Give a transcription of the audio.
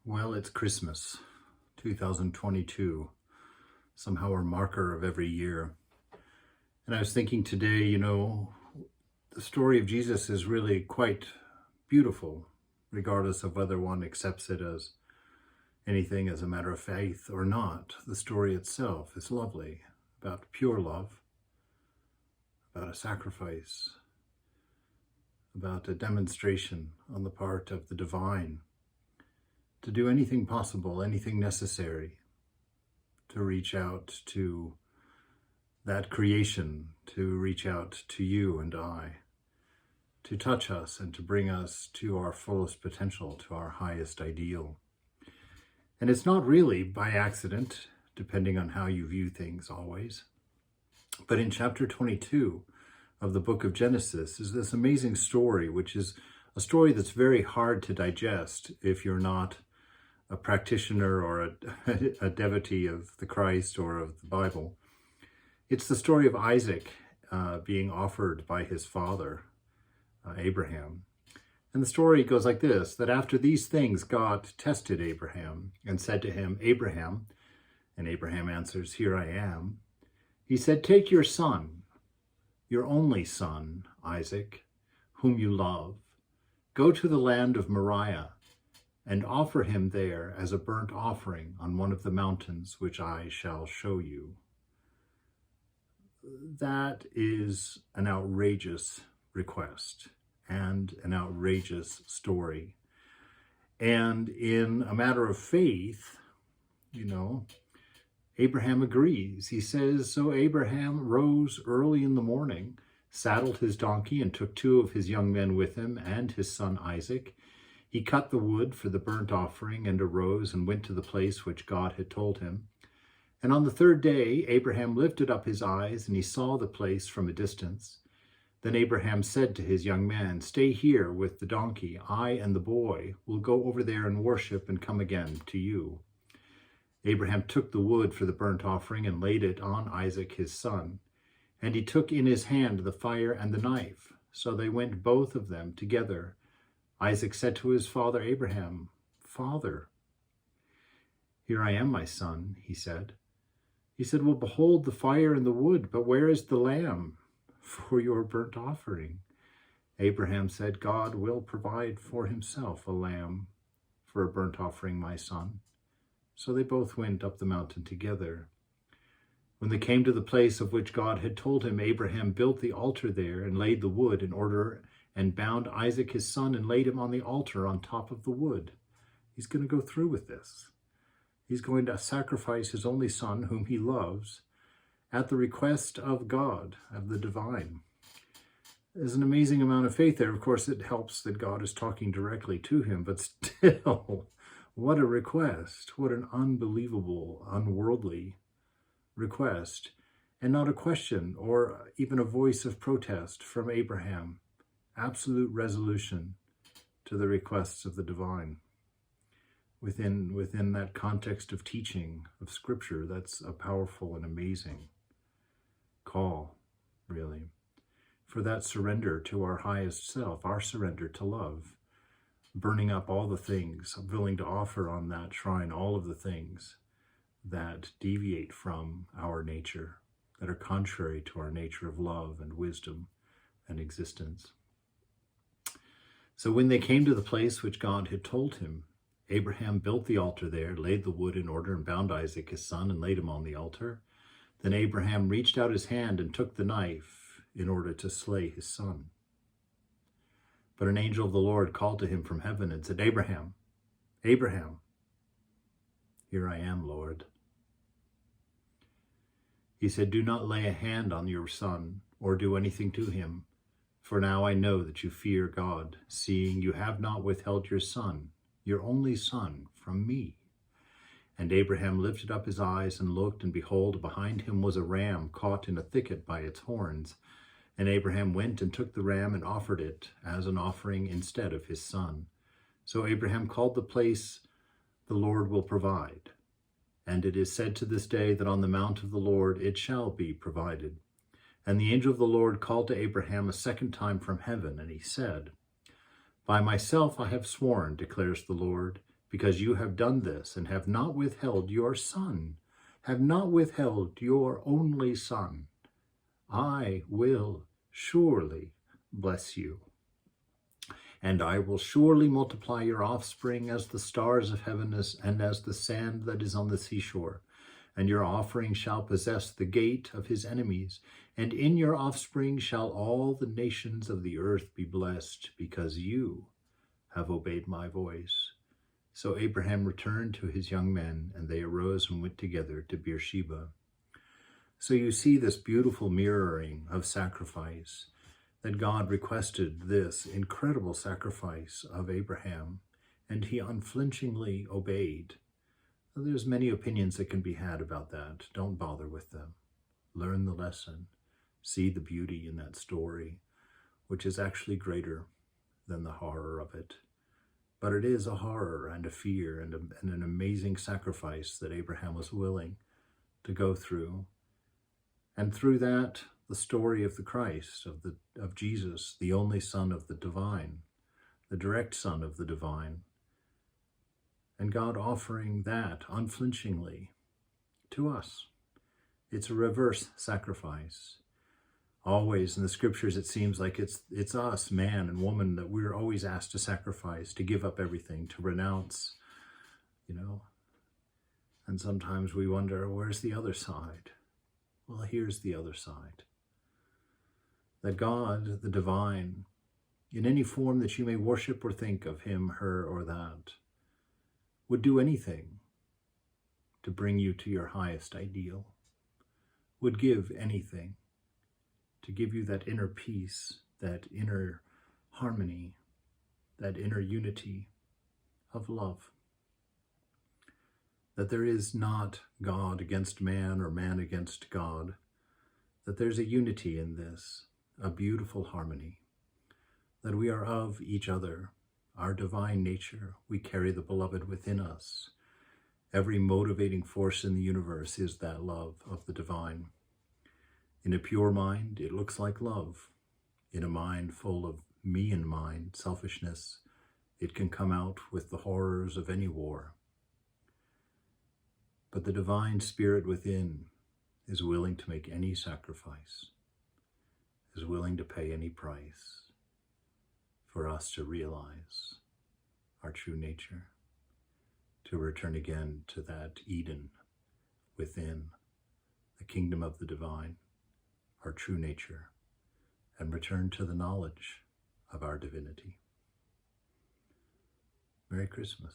Well, it's Christmas, 2022, somehow a marker of every year. And I was thinking today, the story of Jesus is really quite beautiful, regardless of whether one accepts it as anything as a matter of faith or not. The story itself is lovely, about pure love, about a sacrifice, about a demonstration on the part of the divine to do anything possible, anything necessary to reach out to that creation, to reach out to you and I, to touch us and to bring us to our fullest potential, to our highest ideal. And it's not really by accident, depending on how you view things always. But in chapter 22 of the book of Genesis is this amazing story, which is a story that's very hard to digest if you're not a practitioner or a devotee of the Christ or of the Bible. It's the story of Isaac being offered by his father, Abraham. And the story goes like this, that after these things, God tested Abraham and said to him, Abraham, and Abraham answers, here I am. He said, take your son, your only son, Isaac, whom you love, go to the land of Moriah, and offer him there as a burnt offering on one of the mountains which I shall show you. That is an outrageous request and an outrageous story. And in a matter of faith, Abraham agrees. He says, so Abraham rose early in the morning, saddled his donkey, and took 2 of his young men with him and his son Isaac. He cut the wood for the burnt offering and arose and went to the place which God had told him. And on the 3rd day, Abraham lifted up his eyes and he saw the place from a distance. Then Abraham said to his young man, stay here with the donkey. I and the boy will go over there and worship and come again to you. Abraham took the wood for the burnt offering and laid it on Isaac his son. And he took in his hand the fire and the knife. So they went both of them together. Isaac said to his father Abraham, Father. Here I am, my son, he said. He said, well, behold the fire and the wood, but where is the lamb for your burnt offering? Abraham said, God will provide for himself a lamb for a burnt offering, my son. So they both went up the mountain together. When they came to the place of which God had told him, Abraham built the altar there and laid the wood in order and bound Isaac his son and laid him on the altar on top of the wood. He's going to go through with this. He's going to sacrifice his only son, whom he loves, at the request of God, of the divine. There's an amazing amount of faith there. Of course, it helps that God is talking directly to him, but still, what a request. What an unbelievable, unworldly request. And not a question or even a voice of protest from Abraham. Absolute resolution to the requests of the divine. Within that context of teaching, of Scripture, that's a powerful and amazing call, really, for that surrender to our highest self, our surrender to love, burning up all the things, willing to offer on that shrine all of the things that deviate from our nature, that are contrary to our nature of love and wisdom and existence. So when they came to the place which God had told him, Abraham built the altar there, laid the wood in order, and bound Isaac his son, and laid him on the altar. Then Abraham reached out his hand and took the knife in order to slay his son. But an angel of the Lord called to him from heaven and said, Abraham, Abraham. Here I am, Lord. He said, do not lay a hand on your son or do anything to him. For now I know that you fear God, seeing you have not withheld your son, your only son, from me. And Abraham lifted up his eyes and looked, and behold, behind him was a ram caught in a thicket by its horns. And Abraham went and took the ram and offered it as an offering instead of his son. So Abraham called the place, the Lord will provide. And it is said to this day that on the mount of the Lord it shall be provided. And the angel of the Lord called to Abraham a second time from heaven, and he said, By myself I have sworn, declares the Lord, because you have done this and have not withheld your son, have not withheld your only son, I will surely bless you. And I will surely multiply your offspring as the stars of heaven and as the sand that is on the seashore. And your offering shall possess the gate of his enemies. And in your offspring shall all the nations of the earth be blessed, because you have obeyed my voice. So Abraham returned to his young men, and they arose and went together to Beersheba. So you see this beautiful mirroring of sacrifice, that God requested this incredible sacrifice of Abraham, and he unflinchingly obeyed. There's many opinions that can be had about that. Don't bother with them. Learn the lesson. See the beauty in that story, which is actually greater than the horror of it. But it is a horror and a fear and an amazing sacrifice that Abraham was willing to go through. And through that, the story of the Christ, of Jesus, the only Son of the divine, the direct Son of the divine, and God offering that unflinchingly to us. It's a reverse sacrifice. Always in the scriptures, it seems like it's us, man and woman, that we're always asked to sacrifice, to give up everything, to renounce, And sometimes we wonder, where's the other side? Well, here's the other side. That God, the divine, in any form that you may worship or think of him, her, or that, would do anything to bring you to your highest ideal, would give anything to give you that inner peace, that inner harmony, that inner unity of love. That there is not God against man or man against God, that there's a unity in this, a beautiful harmony, that we are of each other, our divine nature. We carry the beloved within us. Every motivating force in the universe is that love of the divine. In a pure mind, it looks like love. In a mind full of me in mind, selfishness, it can come out with the horrors of any war. But the divine spirit within is willing to make any sacrifice, is willing to pay any price for us to realize our true nature, to return again to that Eden within, the kingdom of the divine, our true nature, and return to the knowledge of our divinity. Merry Christmas.